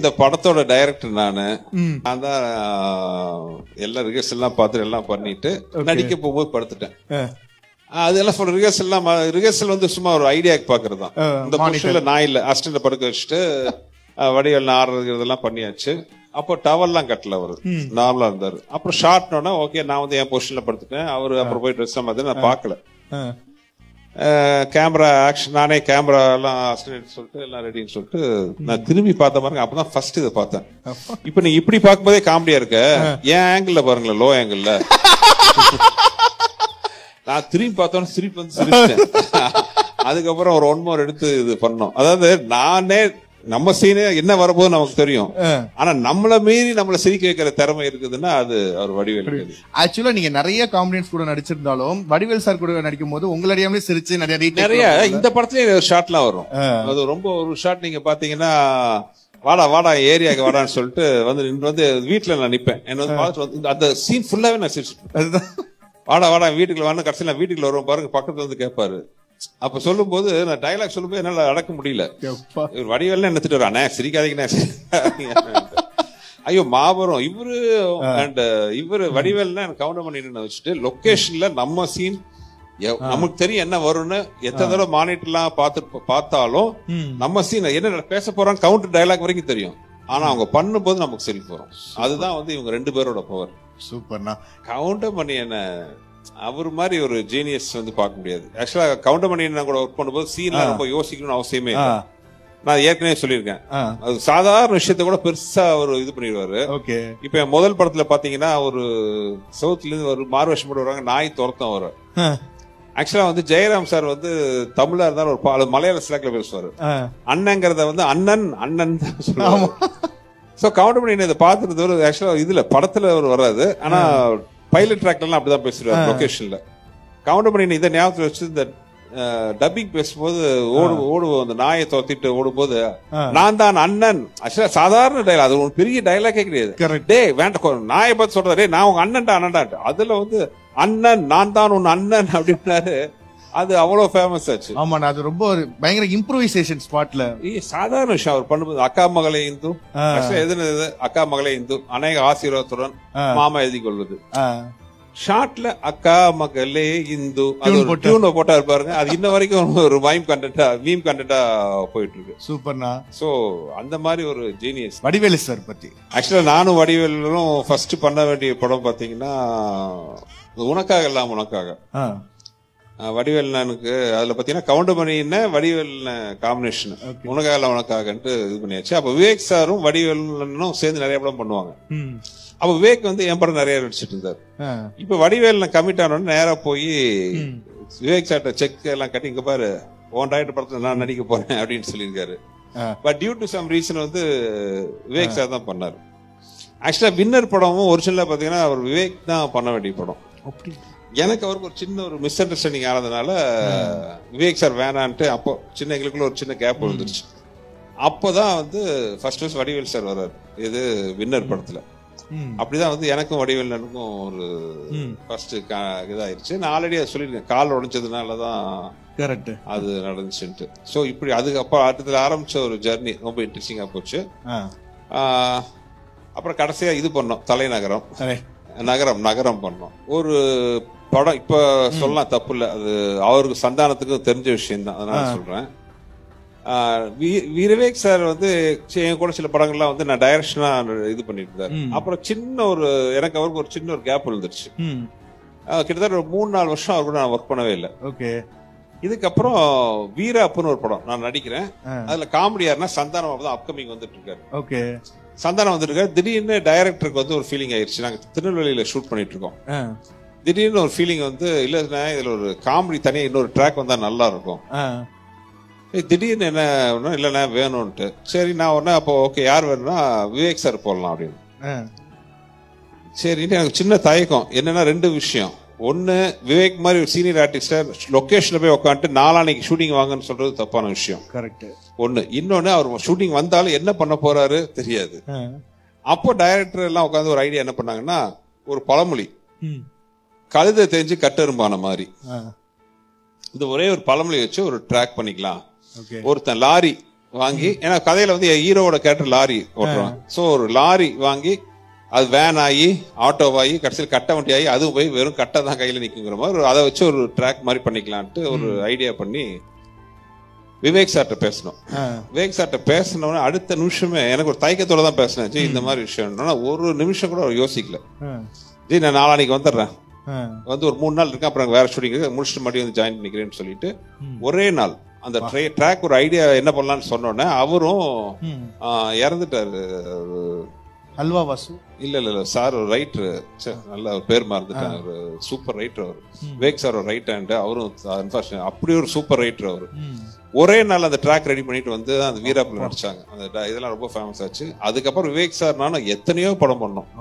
இந்த படத்தோட டைரக்டர் நான் தான் எல்லா ரிஹர்சல்லாம் பார்த்துட்டு எல்லாம் பண்ணிட்டு நடிக்க போகும்போது படுத்துட்டேன். அதெல்லாம் சொல்ற ரிஹர்சல் வந்து சும்மா ஒரு ஐடியாக்கு பாக்குறது தான். இந்த பொசிஷன்ல நான் இல்ல, அசிஸ்டன்ட் படுக்க வச்சுட்டு வடிவேல் ஆடுறதுலாம் பண்ணியாச்சு. அப்போ டவல்லாம் கட்டல, அவரு நார்மலா இருந்தாரு. அப்புறம் ஷார்ட்னோட ஓகே நான் வந்து என் பொசிஷன்ல படுத்துட்டேன். அவரு அப்புறம் போய் ட்ரெஸ் மாதிரி நான் பாக்கல. கேமரா ஆக்ஷன் நானே கேமரா எல்லாம் அசிஸ்டன்ட் சொல்லிட்டு எல்லாம் ரெடின்னு சொல்லிட்டு நான் திரும்பி பார்த்த பாருங்க. அப்பதான் ஃபர்ஸ்ட் இதை பார்த்தேன். இப்ப நீ இப்படி பார்க்கும்போதே காமெடியா இருக்க, ஏன் ஆங்கிள் பாருங்களேன், லோ ஆங்கிள். நான் திரும்பி பார்த்தோன்னு சிரிப்பு வந்து சிரிச்சேன். அதுக்கப்புறம் ஒரு 1 more எடுத்து இது பண்ணோம். அதாவது நானே நம்ம சீனே என்ன வரப்போது நமக்கு தெரியும், ஆனா நம்மள மீறி நம்மள சிரிக்க வைக்கிற திறமை இருக்குதுன்னா அது அவர் வடிவேல். ஆக்சுவலா நீங்க நிறைய காமெடியன்ஸ் கூட நடிச்சிருந்தாலும் வடிவேல் சார் கூட நடிக்கும் போது உங்களறியாமலே சிரிச்சு நிறைய இந்த படத்துலயே ஒரு ஷாட்லாம் வரும். அது ரொம்ப ஒரு ஷாட் நீங்க பாத்தீங்கன்னா, வாடா வாடா ஏரியாக்கு வாடான்னு சொல்லிட்டு வந்து வீட்டுல நான் நிப்பேன். என்ன வந்து பார்த்துட்டு அந்த சீன் ஃபுல்லாவே நான் சிரிச்சுட்டேன். வாடா வாடா வீட்டுக்குள்ள வாங்க, கடைசியில் நான் வீட்டுக்குள்ள வருவோம் பாருங்க, பக்கத்துல வந்து கேட்பாரு. அப்ப சொல்லும் போது நான் டைலாக் சொல்லும் போது என்னால அடக்க முடியல. வடிவேல் என்னத்துட்டு வர, அண்ணா சிரிக்காதீங்கண்ணா. ஐயோ மாபெரும் இவரு அண்ட் இவரு வடிவேல்னா கவுண்டர் பண்ணி வச்சுட்டு லொகேஷன்ல நம்ம சீன் நமக்கு தெரியும் என்ன வரும்னு. எத்தனை தடவை மானிட்டர்லாம் பார்த்தாலும் நம்ம சீன் என்ன பேச போறாங்க கவுண்டர் டைலாக் வரைக்கும் தெரியும். ஆனா அவங்க பண்ணும் போது நமக்கு சிரிப்பு வரும். அதுதான் வந்து இவங்க 2 பேரோட பவர். சூப்பர்ண்ணா. கவுண்டர் பண்ணி என்ன அவர் மாதிரி ஒரு ஜீனியஸ் வந்து பார்க்க முடியாது. ஆக்சுவலா கவுண்டர் பண்ணி கூட ஒர்க் பண்ணும்போது சீன்ல ரொம்ப யோசிக்கணும்னு அவசியமே இல்லை. நான் ஏற்கனவே சொல்லியிருக்கேன், அது சாதாரண விஷயத்த கூட பெருசா ஒரு இது பண்ணிடுவாரு. இப்ப முதல் படத்துல பாத்தீங்கன்னா ஒரு சவுத்ல இருந்து ஒரு மார்வேஷம் போட்டு வர்றாங்க, நாய் துரத்தம் வர. ஆக்சுவலா வந்து ஜெயராம் சார் வந்து தமிழா இருந்தாலும் ஒரு மலையாள ஸ்லாக்ல பேசுவாரு. அண்ணங்கிறத வந்து அண்ணன் அண்ணன் தான் சொல்லுவாங்க. சோ கவுண்டர் பண்ணி இதை பாத்துறது ஆக்சுவலா இதுல படத்துல ஒரு வராது, ஆனா பைலட் ட்ராக்லாம் அப்படிதான் பேசுறாரு லொகேஷன்ல. கவுண்டர் பண்ணி இதை ஞாபகத்துல வச்சு இந்த டப்பிங் பேசும்போது ஓடுவோம், அந்த நாயை துரத்திட்டு ஓடும்போது நான் தான் அண்ணன். ஆக்சுவலா சாதாரண டைலாக், அது ஒரு பெரிய டைலாக்கே கிடையாது. டே வேண்டாம் நாயை பார்த்து சொல்றதே நான் உங்க அண்ணன்டா அண்ணன்டா. அதுல வந்து அண்ணன் நான் தான் உன் அண்ணன் அப்படின்னாரு. அது அவ்வளவு ஃபேமஸ் ஆச்சு. ஆமா, அது ரொம்ப ஒரு பயங்கர இம்ப்ரூவைசேஷன் ஸ்பாட்ல. சாதாரண விஷயம் அவர் பண்ணும்போது அக்கா மகளே இந்து, எதுனது அக்கா மகளே இந்து அநேக ஆசீர்வாதத்துடன் மாமா எழுதி கொள்வது. ஷார்ட்ல அக்கா மகளே இந்து டியூன் போட்டா இருப்பாருங்க. அது இன்ன வரைக்கும் ஒரு மீம் கண்டென்ட்டா போயிட்டு இருக்கு. சூப்பர்ண்ணா. சோ அந்த மாதிரி ஒரு ஜீனியஸ் வடிவேலு சார் பத்தி. ஆக்சுவலா நானும் வடிவேலும் ஃபர்ஸ்ட் பண்ண வேண்டிய படம் பாத்தீங்கன்னா உனக்காக எல்லாம் உனக்காக. வடிவேல்னுக்கு அதுல பாத்தீங்கன்னா கவுண்டர் பண்ணி வடிவேல் காம்பினேஷன் உனக்காக உனக்காகன்ட்டு இது பண்ணியாச்சு. அப்ப விவேக் சாரும் வடிவேலும் சேர்ந்து நிறைய படம் பண்ணுவாங்க. அப்ப விவேக் வந்து என் படம் நிறைய நடிச்சிட்டு இருந்தாரு. இப்ப வடிவேல் கமிட் ஆனோன்னு நேரா போய் விவேக் சார்ட்ட செக் எல்லாம் கட்டி, இங்க பாரு உன் டைரக்டர் படத்துல நான் நடிக்க போறேன் அப்படின்னு சொல்லியிருக்காரு. But due to some reason வந்து விவேக் சார் தான் பண்ணாரு. ஆக்சுவலா வின்னர் படமும் ஒரிஜினலா பாத்தீங்கன்னா அவர் விவேக் தான் பண்ண வேண்டிய படம். எனக்கு அவருக்கு ஒரு சின்ன ஒரு மிஸ் அண்டர்ஸ்டாண்டிங் ஆனதுனால விவேக் சார் வேணான்ட்டு அப்போ சின்ன எங்களுக்குள்ள ஒரு சின்ன கேப் விழுந்துருச்சு. அப்போதான் வந்து ஃபர்ஸ்ட் வடிவேல் சார் வர்றாரு இது வின்னர் படத்துல. அப்படிதான் வந்து எனக்கும் வடிவேலனுக்கும் ஒரு ஃபர்ஸ்ட் இதாயிருச்சு. நான் ஆல்ரெடி அதை சொல்லியிருக்கேன், கால் உடைஞ்சதுனாலதான் அது நடந்துச்சுன்ட்டு. ஸோ இப்படி அதுக்கப்புறம் அடுத்ததுல ஆரம்பிச்ச ஒரு ஜர்னி ரொம்ப இன்ட்ரெஸ்டிங்கா போச்சு. அப்புறம் கடைசியா இது பண்ணோம், தலைநகரம் நகரம் பண்ணோம். ஒரு படம் இப்ப சொல்லலாம் தப்பு இல்ல, அது அவருக்கு சந்தானத்துக்கு தெரிஞ்ச விஷயம் தான், அதனால சொல்றேன். விவேக் சார் வந்து என் கூட சில படங்கள்லாம் வந்து நான் டைரக்ஷனா இது பண்ணிட்டு இருந்தாரு. அப்புறம் சின்ன ஒரு எனக்கு அவருக்கு ஒரு சின்ன ஒரு கேப் விழுந்துருச்சு. கிட்டத்தட்ட ஒரு 3-4 வருஷம் அவர் கூட நான் ஒர்க் பண்ணவே இல்லை. இதுக்கப்புறம் வீராப்புன்னு ஒரு படம் நான் நடிக்கிறேன். அதுல காமெடியாருன்னா சந்தானம் தான் அப்கமிங் வந்துட்டு இருக்காரு. சந்தானம் வந்துட்டு இருக்காரு. திடீர்னு டைரக்டருக்கு வந்து ஒரு ஃபீலிங் ஆயிடுச்சு. நாங்க திருநெல்வேலியில ஷூட் பண்ணிட்டு இருக்கோம். திடீர்னு ஒரு ஃபீலிங் வந்து இல்ல இதுல ஒரு காமெடி தனியா இன்னொரு ட்ராக் வந்தா நல்லா இருக்கும். திடீர்னு என்ன இல்லைண்ணா வேணும்ட்டு. சரி நான் உடனே அப்போ ஓகே யார் வேணும்னா விவேக் சார் போடலாம் அப்படின்னு. சரின்னு எனக்கு சின்ன தயக்கம் என்னன்னா 2 விஷயம். ஒன்னு, விவேக் மாதிரி ஒரு சீனியர் ஆர்டிஸ்ட லொகேஷன்ல போய் உட்காந்துட்டு நாளானைக்கு ஷூட்டிங் வாங்கன்னு சொல்றது தப்பான விஷயம். கரெக்ட். ஒன்னு. இன்னொன்னு அவர் ஷூட்டிங் வந்தாலும் என்ன பண்ண போறாரு தெரியாது. அப்போ டைரக்டர் எல்லாம் உட்காந்து ஒரு ஐடியா என்ன பண்ணாங்கன்னா, ஒரு பழமொழி கழுதை தெரிஞ்சு கட்டெரும்பான மாதிரி இந்த ஒரே ஒரு பழமொழி வச்சு ஒரு ட்ராக் பண்ணிக்கலாம். ஒருத்தன் லாரி வாங்கி, ஏன்னா கதையில வந்து ஹீரோவோட கேரக்டர் லாரி ஓட்டுறான். சோ ஒரு லாரி வாங்கி அது வேன் ஆகி ஆட்டோவாகி கடைசியில் கட்டை வண்டி ஆகி அதுவும் போய் வெறும் கட்டை தான் கையில நிக்குங்கிற மாதிரி அதை வச்சு ஒரு ட்ராக் மாதிரி பண்ணிக்கலான்ட்டு ஒரு ஐடியா பண்ணி விவேக் சார்ட்ட பேசணும். விவேக் சார்ட்ட பேசினோன்னு அடுத்த நிமிஷமே எனக்கு ஒரு தயக்கத்தோட தான் பேசினேன். ஜி இந்த மாதிரி விஷயம் ஒரு நிமிஷம் கூட அவர் யோசிக்கல. ஜி நான் நாளானிக்கு வந்துடுறேன், வந்து ஒரு 3 நாள் இருக்கேன், அப்புறம் வேற ஷூட்டிங் முடிச்சுட்டு மறுபடியும் வந்து ஜாயின் பண்ணிக்கிறேன்னு சொல்லிட்டு ஒரே நாள் அந்த ட்ராக் ஒரு ஐடியா என்ன பண்ணலாம்னு சொன்னோன்னே அவரும் இறந்துட்டாரு. அல்வா வாசு இல்ல சார் ஒரு ரைட்டர், நல்ல ஒரு பேர் மறந்துட்டாங்க, ஒரு சூப்பர் ரைட்டர் அவர். விவேக் சார் ஒரு ரைட் ஹேண்ட், அவரும் அப்படி ஒரு சூப்பர் ரைட்டர் அவரு. ஒரே நாள் அந்த ட்ராக் ரெடி பண்ணிட்டு வந்து அந்த வீராப்புல நடிச்சாங்க. அந்த இதெல்லாம் ரொம்ப ஃபேமஸ் ஆச்சு. அதுக்கப்புறம் விவேக் சார் நானும் எத்தனையோ படம் பண்ணோம்.